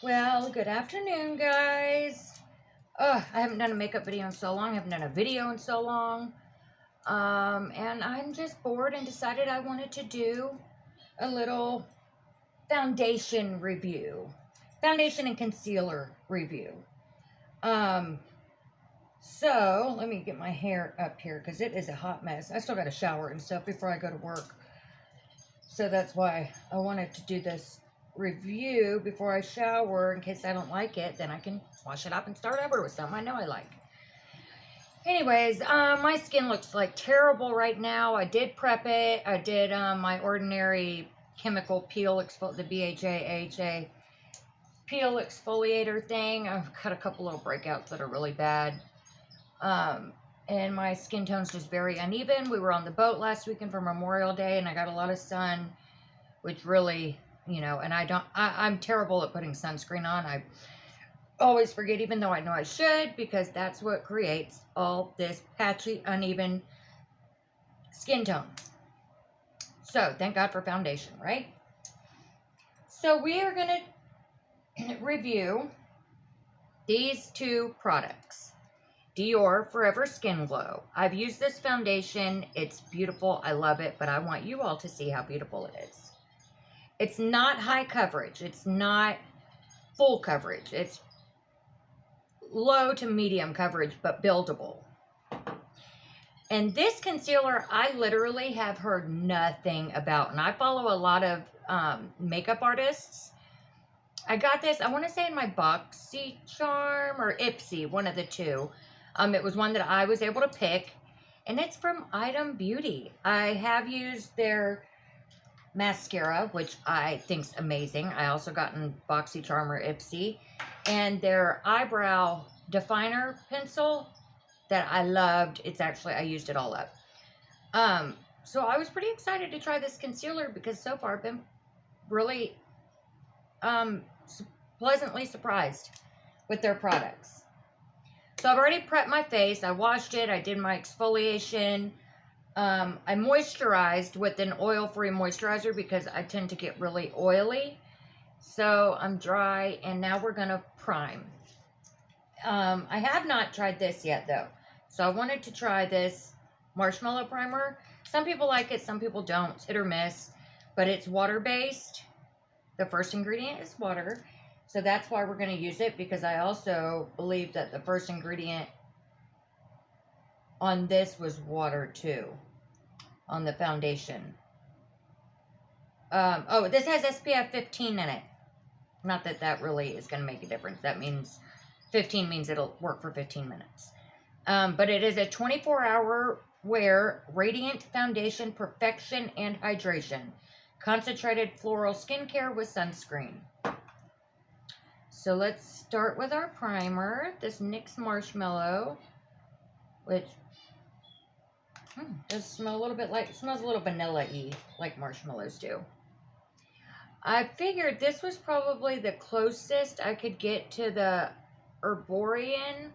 Well, good afternoon, guys. I haven't done a makeup video in so long. I haven't done a video in so long. And I'm just bored and decided I wanted to do a little foundation review. Foundation and concealer review. So let me get my hair up here because it is a hot mess. I still got to shower and stuff before I go to work. So that's why I wanted to do this review before I shower in case I don't like it. Then I can wash it up and start over with something I know I like. Anyways, my skin looks like terrible right now. I did prep it. I did my ordinary chemical peel, the BHA peel exfoliator thing. I've got a couple little breakouts that are really bad. And my skin tone's just very uneven. We were on the boat last weekend for Memorial Day, and I got a lot of sun, which really, and I'm terrible at putting sunscreen on. I always forget, even though I know I should, because that's what creates all this patchy, uneven skin tone. So, thank God for foundation, right? So, we are going to review these two products. Dior Forever Skin Glow. I've used this foundation. It's beautiful. I love it, but I want you all to see how beautiful it is. It's not high coverage. It's not full coverage. It's low to medium coverage, but buildable. And this concealer, I literally have heard nothing about, and I follow a lot of makeup artists. I got this, I want to say in my BoxyCharm or Ipsy, one of the two. It was one that I was able to pick, and it's from Item Beauty. I have used their mascara, which I think's amazing. I also got in BoxyCharm or Ipsy, and their eyebrow definer pencil that I loved. I used it all up. So I was pretty excited to try this concealer because so far I've been really pleasantly surprised with their products. So I've already prepped my face. I washed it. I did my exfoliation. I moisturized with an oil-free moisturizer because I tend to get really oily. So I'm dry, and now we're going to prime. I have not tried this yet, though. So I wanted to try this marshmallow primer. Some people like it, some people don't. It's hit or miss. But it's water-based. The first ingredient is water. So that's why we're going to use it, because I also believe that the first ingredient on this was water too, on the foundation. This has SPF 15 in it. Not that that really is going to make a difference. That means 15 means it'll work for 15 minutes. But it is a 24-hour wear radiant foundation, perfection and hydration. Concentrated floral skincare with sunscreen. So let's start with our primer, this NYX Marshmallow, which does smell a little bit like, it smells a little vanilla-y, like marshmallows do. I figured this was probably the closest I could get to the Herborian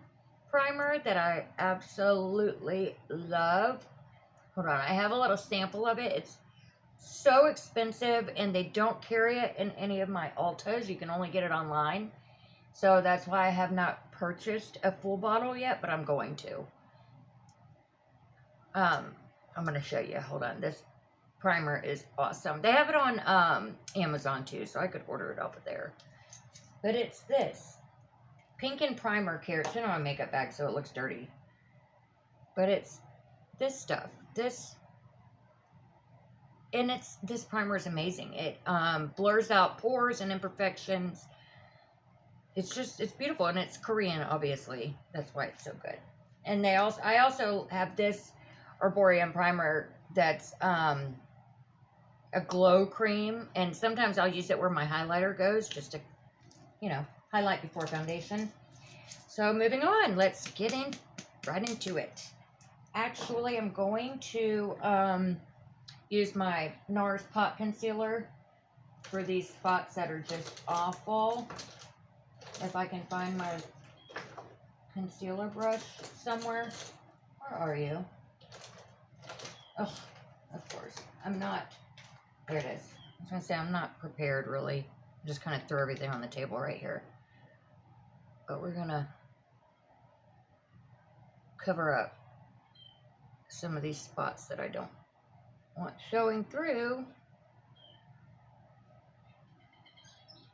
primer that I absolutely love. Hold on, I have a little sample of it. It's so expensive, and they don't carry it in any of my Ultas. You can only get it online. So that's why I have not purchased a full bottle yet, but I'm going to. I'm going to show you. Hold on. This primer is awesome. They have it on Amazon too, so I could order it off of there. But it's this. Pink and Primer Care. It's in my makeup bag, so it looks dirty. But it's this stuff. This primer is amazing. It blurs out pores and imperfections. It's beautiful, and it's Korean, obviously. That's why it's so good. And I also have this Herborian primer that's a glow cream, and sometimes I'll use it where my highlighter goes, just to, highlight before foundation. So moving on, let's get right into it. Actually, I'm going to use my NARS Pot Concealer for these spots that are just awful. If I can find my concealer brush somewhere. Where are you? Oh, of course. I'm not. There it is. I was going to say I'm not prepared, really. Just kind of throw everything on the table right here. But we're gonna cover up some of these spots that I don't want showing through.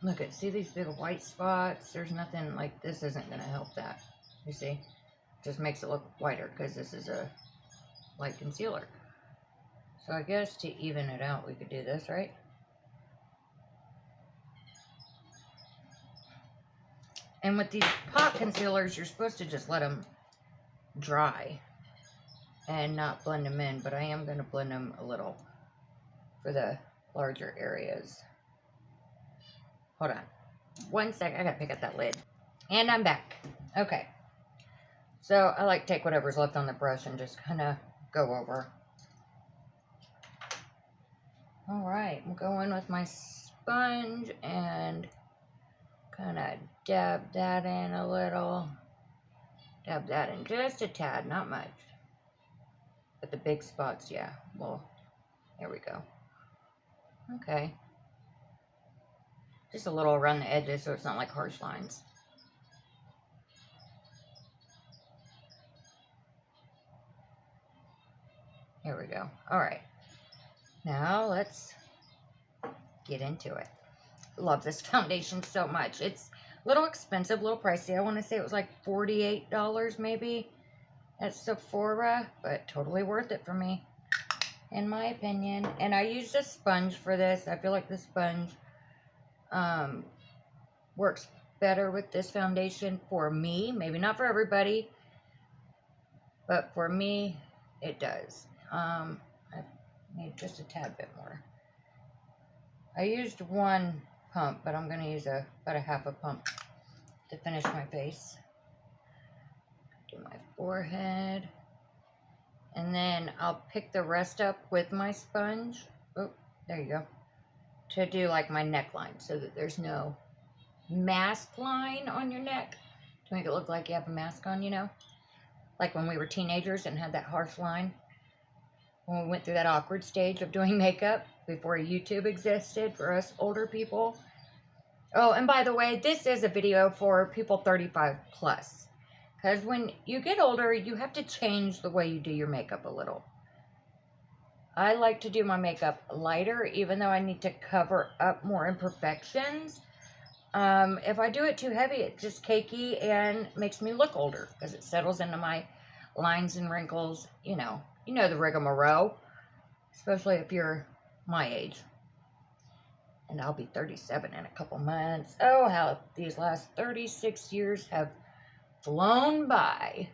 Look at, see these big white spots? There's nothing, like, this isn't gonna help that. You see? Just makes it look whiter because this is a light concealer. So I guess to even it out, we could do this, right? And with these pot concealers, you're supposed to just let them dry and not blend them in, but I am going to blend them a little for the larger areas. Hold on. One sec, I got to pick up that lid. And I'm back. Okay. So I like to take whatever's left on the brush and just kind of go over. All right, I'm going with my sponge and kind of dab that in a little. Dab that in just a tad, not much. But the big spots, yeah. Well, there we go. Okay. Just a little around the edges so it's not like harsh lines. There we go. All right. Now let's get into it. Love this foundation so much. It's a little expensive, a little pricey. I want to say it was like $48 maybe at Sephora, but totally worth it for me, in my opinion. And I used a sponge for this. I feel like the sponge works better with this foundation for me. Maybe not for everybody, but for me, it does. I need just a tad bit more. I used one pump, but I'm going to use about a half a pump to finish my face. Do my forehead. And then I'll pick the rest up with my sponge. Oh, there you go. To do like my neckline so that there's no mask line on your neck. To make it look like you have a mask on, you know? Like when we were teenagers and had that harsh line. When we went through that awkward stage of doing makeup before YouTube existed for us older people. Oh, and by the way, this is a video for people 35 plus. Because when you get older, you have to change the way you do your makeup a little. I like to do my makeup lighter, even though I need to cover up more imperfections. If I do it too heavy, it's just cakey and makes me look older. Because it settles into my lines and wrinkles, you know the rigmarole, especially if you're my age. And I'll be 37 in a couple months. Oh, how these last 36 years have flown by.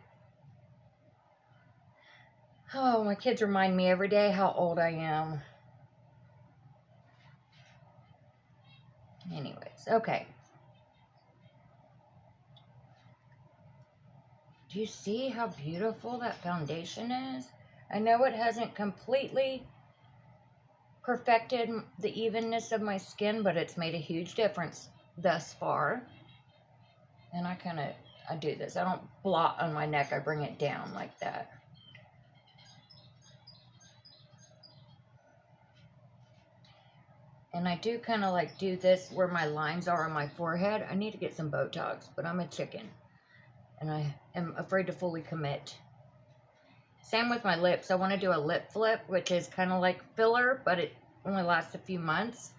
Oh, my kids remind me every day how old I am. Anyways, okay. Do you see how beautiful that foundation is? I know it hasn't completely perfected the evenness of my skin, but it's made a huge difference thus far. And I do this. I don't blot on my neck. I bring it down like that. And I do kind of like do this where my lines are on my forehead. I need to get some Botox, but I'm a chicken. And I am afraid to fully commit. Same with my lips. I want to do a lip flip, which is kind of like filler, but it only lasts a few months.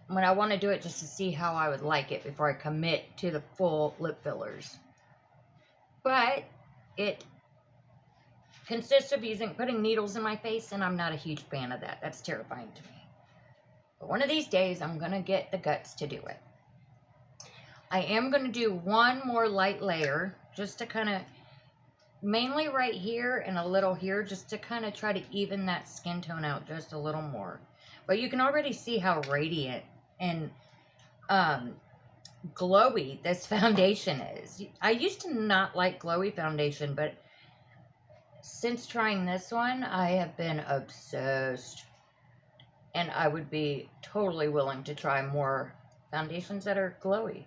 When I want to do it just to see how I would like it before I commit to the full lip fillers. But it consists of putting needles in my face, and I'm not a huge fan of that. That's terrifying to me. But one of these days, I'm going to get the guts to do it. I am going to do one more light layer, just to kind of, mainly right here and a little here, just to kind of try to even that skin tone out just a little more. But you can already see how radiant and glowy this foundation is. I used to not like glowy foundation, but since trying this one, I have been obsessed. And I would be totally willing to try more foundations that are glowy.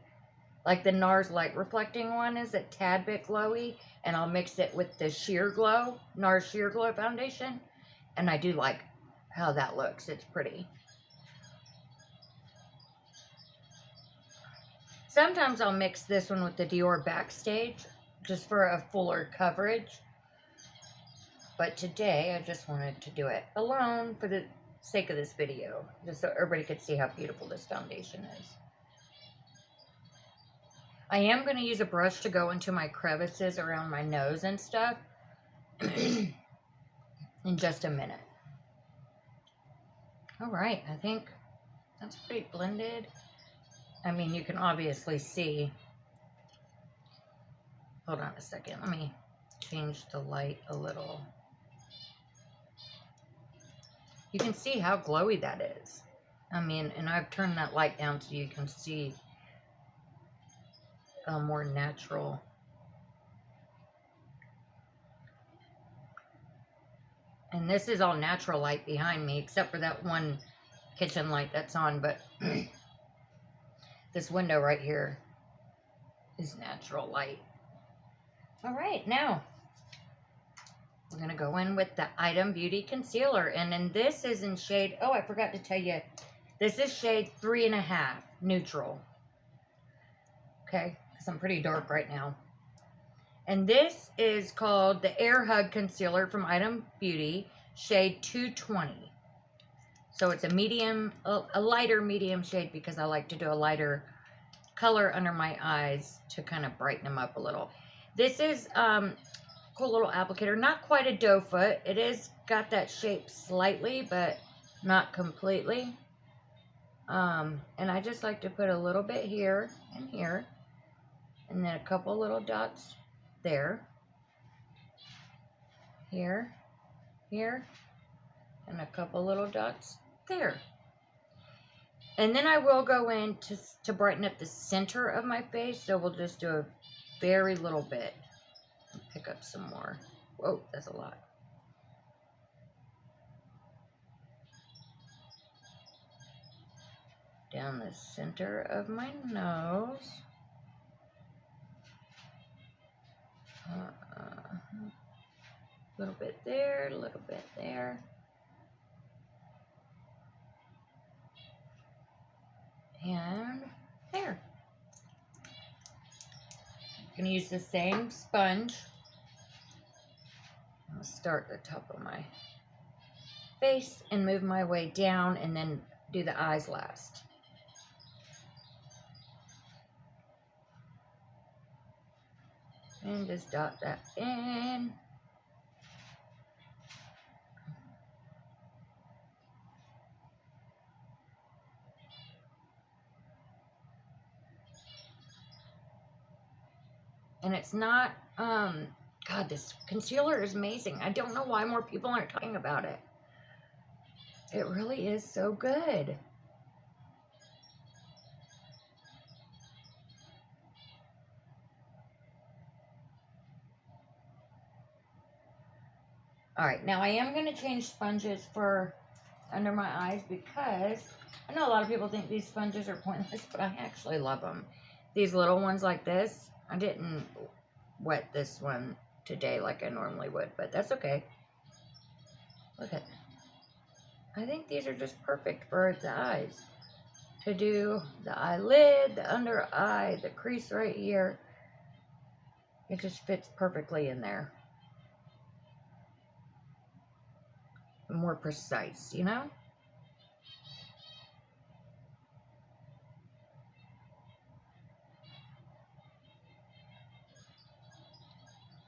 Like the NARS Light Reflecting one is a tad bit glowy, and I'll mix it with the Sheer Glow, NARS Sheer Glow foundation, and I do like how that looks. It's pretty. Sometimes I'll mix this one with the Dior Backstage just for a fuller coverage. But today I just wanted to do it alone for the sake of this video, just so everybody could see how beautiful this foundation is. I am going to use a brush to go into my crevices around my nose and stuff in just a minute. All right, I think that's pretty blended. I mean, you can obviously see. Hold on a second. Let me change the light a little. You can see how glowy that is. I mean, and I've turned that light down so you can see a more natural. And this is all natural light behind me, except for that one kitchen light that's on, but this window right here is natural light. All right, now we're going to go in with the Item Beauty Concealer. And then this is in shade, oh, I forgot to tell you, this is shade 3.5, neutral. Okay, because I'm pretty dark right now. And this is called the Air Hug Concealer from Item Beauty, shade 220. So it's a medium, a lighter medium shade because I like to do a lighter color under my eyes to kind of brighten them up a little. This is cool little applicator, not quite a doe foot. It is got that shape slightly, but not completely. And I just like to put a little bit here and here, and then a couple little dots there, here, here, and a couple little dots there. And then I will go in to brighten up the center of my face, so we'll just do a very little bit and pick up some more. Whoa, that's a lot. Down the center of my nose. A little bit there, a little bit there. And there. I'm going to use the same sponge. I'll start at the top of my face and move my way down and then do the eyes last. And just dot that in. And it's not, God, this concealer is amazing. I don't know why more people aren't talking about it. It really is so good. All right, now I am going to change sponges for under my eyes because I know a lot of people think these sponges are pointless, but I actually love them. These little ones like this, I didn't wet this one today like I normally would, but that's okay. Look at, I think these are just perfect for the eyes. To do the eyelid, the under eye, the crease right here. It just fits perfectly in there. More precise, you know?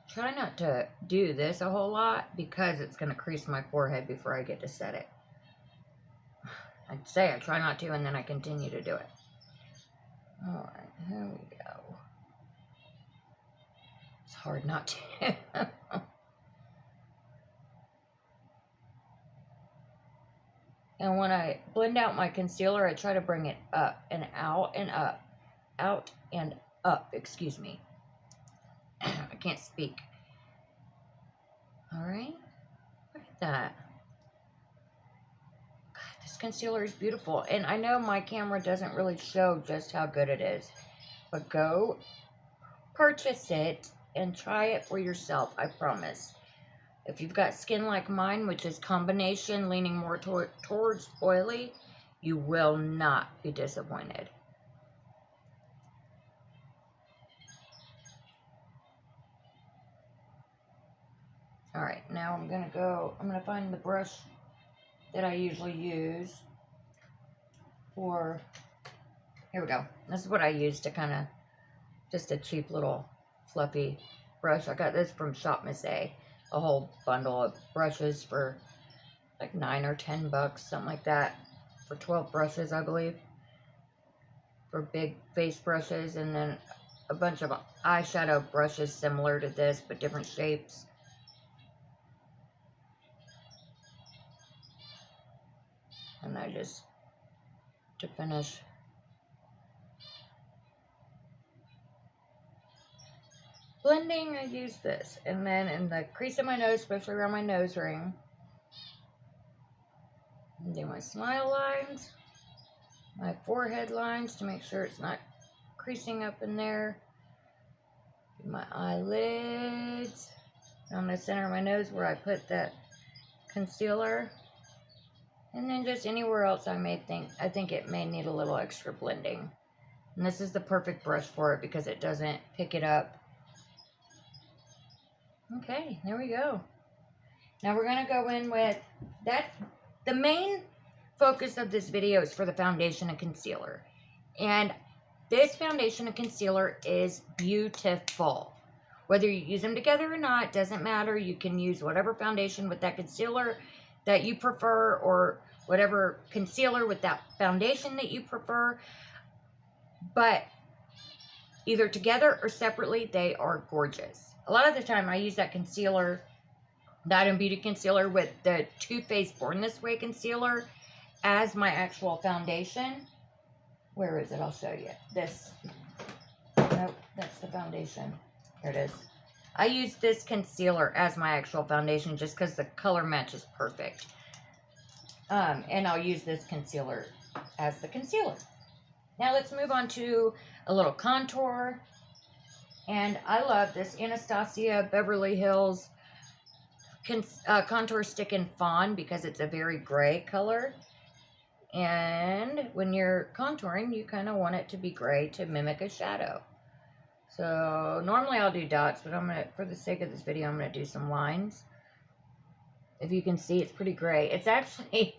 Try not to do this a whole lot because it's going to crease my forehead before I get to set it. I'd say I try not to, and then I continue to do it. All right, here we go. It's hard not to. And when I blend out my concealer, I try to bring it up and out and up. Out and up, excuse me. I can't speak. All right, look at that. God, this concealer is beautiful. And I know my camera doesn't really show just how good it is. But go purchase it and try it for yourself, I promise. If you've got skin like mine, which is combination leaning more towards oily, you will not be disappointed. Alright, now I'm going to find the brush that I usually use for, here we go. This is what I use to kind of, just a cheap little fluffy brush. I got this from Shop Miss A. A whole bundle of brushes for like $9 or $10, something like that. For 12 brushes, I believe. For big face brushes, and then a bunch of eyeshadow brushes similar to this, but different shapes. And I just, to finish, blending, I use this. And then in the crease of my nose, especially around my nose ring, and do my smile lines, my forehead lines to make sure it's not creasing up in there. Do my eyelids. On the center of my nose where I put that concealer. And then just anywhere else I think it may need a little extra blending. And this is the perfect brush for it because it doesn't pick it up. Okay, there we go. Now we're going to go in with that. The main focus of this video is for the foundation and concealer. And this foundation and concealer is beautiful. Whether you use them together or not, doesn't matter. You can use whatever foundation with that concealer that you prefer, or whatever concealer with that foundation that you prefer. But either together or separately, they are gorgeous. A lot of the time I use that concealer, that and Beauty concealer with the Too Faced Born This Way concealer as my actual foundation. Where is it? I'll show you. This. Nope, that's the foundation. Here it is. I use this concealer as my actual foundation just because the color match is perfect. And I'll use this concealer as the concealer. Now let's move on to a little contour. And I love this Anastasia Beverly Hills contour stick in Fawn because it's a very gray color. And when you're contouring, you kind of want it to be gray to mimic a shadow. So normally I'll do dots, but for the sake of this video, I'm going to do some lines. If you can see, it's pretty gray. It's actually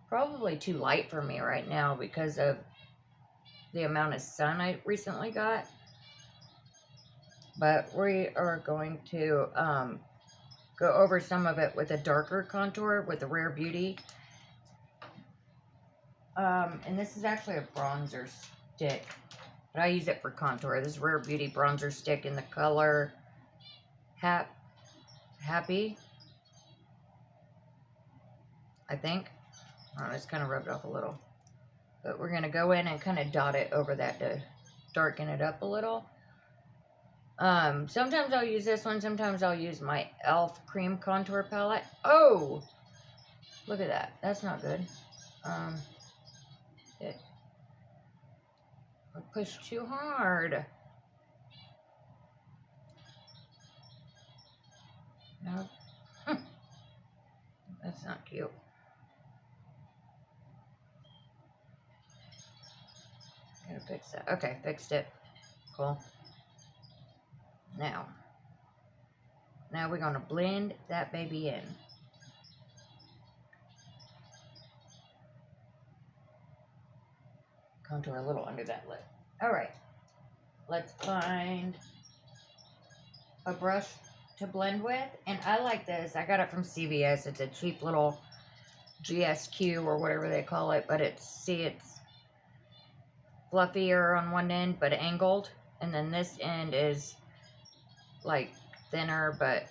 probably too light for me right now because of the amount of sun I recently got. But we are going to go over some of it with a darker contour with the Rare Beauty. And this is actually a bronzer stick, but I use it for contour. This Rare Beauty bronzer stick in the color Happy, I think. I just kind of rubbed off a little. But we're going to go in and kind of dot it over that to darken it up a little. Sometimes I'll use this one. Sometimes I'll use my e.l.f. cream contour palette. Oh! Look at that. That's not good. I pushed too hard. No. That's not cute. Gotta fix that. Okay, fixed it. Cool. Now we're gonna blend that baby in. Contour a little under that lip. Alright, let's find a brush to blend with. And I like this. I got it from CVS. It's a cheap little GSQ or whatever they call it. But it's fluffier on one end, but angled. And then this end is like thinner, but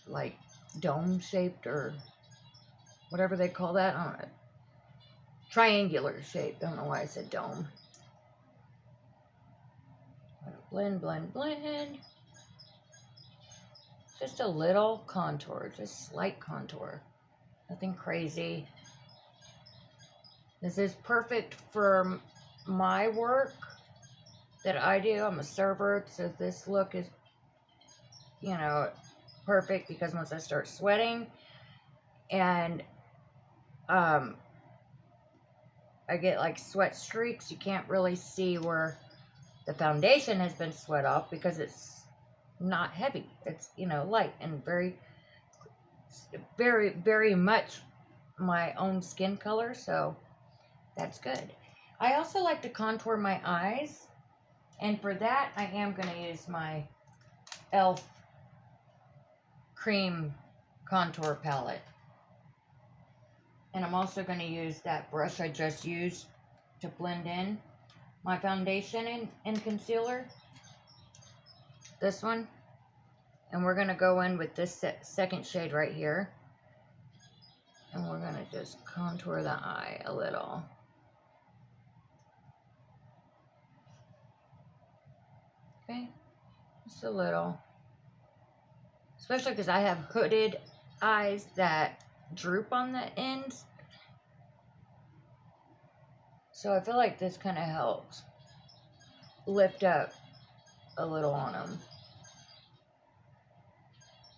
like dome shaped or whatever they call that. I don't know. Triangular shape. Don't know why I said dome. Blend, blend, blend. Just a little contour. Just slight contour. Nothing crazy. This is perfect for my work that I do. I'm a server, so this look is, you know, perfect because once I start sweating and I get like sweat streaks, you can't really see where the foundation has been sweat off because it's not heavy. It's, you know, light and very very, very much my own skin color, so that's good. I also like to contour my eyes, and for that, I am going to use my e.l.f. cream contour palette. And I'm also going to use that brush I just used to blend in my foundation and concealer. This one. And we're going to go in with this second shade right here. And we're going to just contour the eye a little. Okay. Just a little. Especially because I have hooded eyes that droop on the ends. So I feel like this kind of helps lift up a little on them.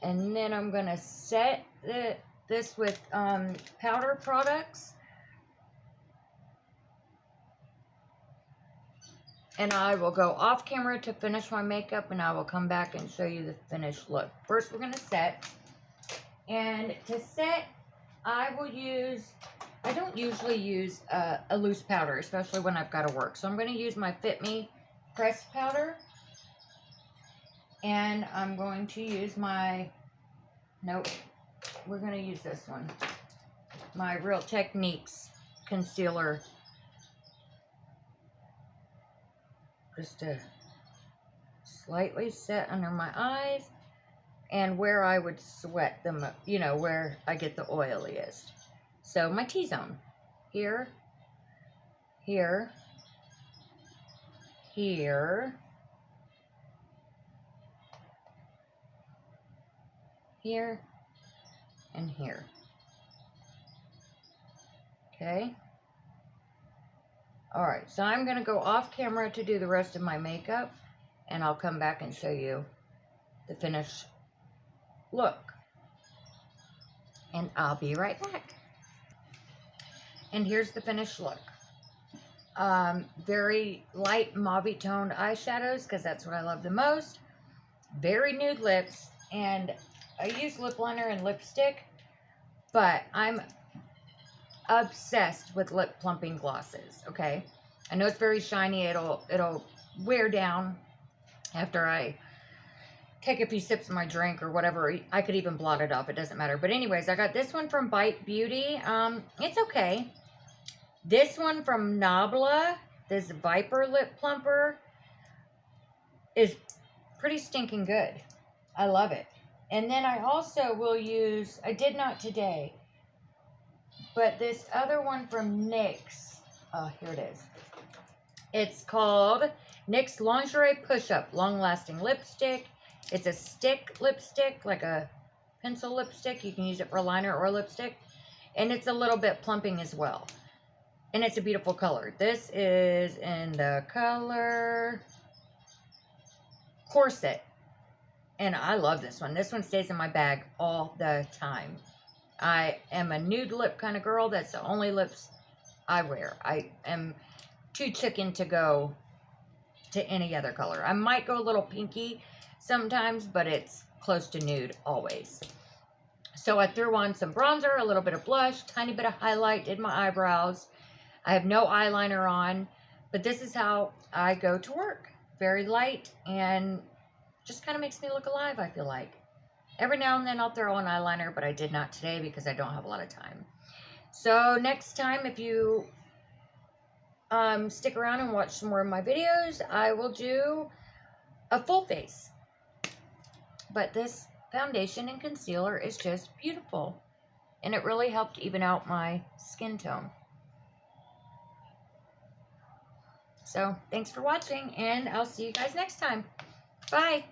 And then I'm going to set this with powder products. And I will go off camera to finish my makeup, and I will come back and show you the finished look. First, we're going to set. And to set, I don't usually use a loose powder, especially when I've got to work. So I'm going to use my Fit Me pressed powder. And I'm going to use my, nope, we're going to use this one. My Real Techniques concealer. Just to slightly set under my eyes and where I would sweat them, you know, where I get the oiliest. So my T-zone, here, here, here, here, and here. Okay. Alright, so I'm going to go off camera to do the rest of my makeup, and I'll come back and show you the finished look. And I'll be right back. And here's the finished look. Very light mauve toned eyeshadows, because that's what I love the most. Very nude lips, and I use lip liner and lipstick, but I'm obsessed with lip plumping glosses. Okay, I know it's very shiny. It'll wear down after I take a few sips of my drink or whatever. I could even blot it off, it doesn't matter. But anyways, I got this one from Bite Beauty. It's okay. This one from Nabla, this Viper lip plumper, is pretty stinking good. I love it. And then I also will use, I did not today, but this other one from NYX, oh, here it is. It's called NYX Lingerie Push-Up Long Lasting Lipstick. It's a stick lipstick, like a pencil lipstick. You can use it for a liner or a lipstick. And it's a little bit plumping as well. And it's a beautiful color. This is in the color Corset. And I love this one. This one stays in my bag all the time. I am a nude lip kind of girl. That's the only lips I wear. I am too chicken to go to any other color. I might go a little pinky sometimes, but it's close to nude always. So I threw on some bronzer, a little bit of blush, tiny bit of highlight, did my eyebrows. I have no eyeliner on, but this is how I go to work. Very light and just kind of makes me look alive, I feel like. Every now and then I'll throw on eyeliner, but I did not today because I don't have a lot of time. So next time, if you stick around and watch some more of my videos, I will do a full face. But this foundation and concealer is just beautiful. And it really helped even out my skin tone. So thanks for watching, and I'll see you guys next time. Bye.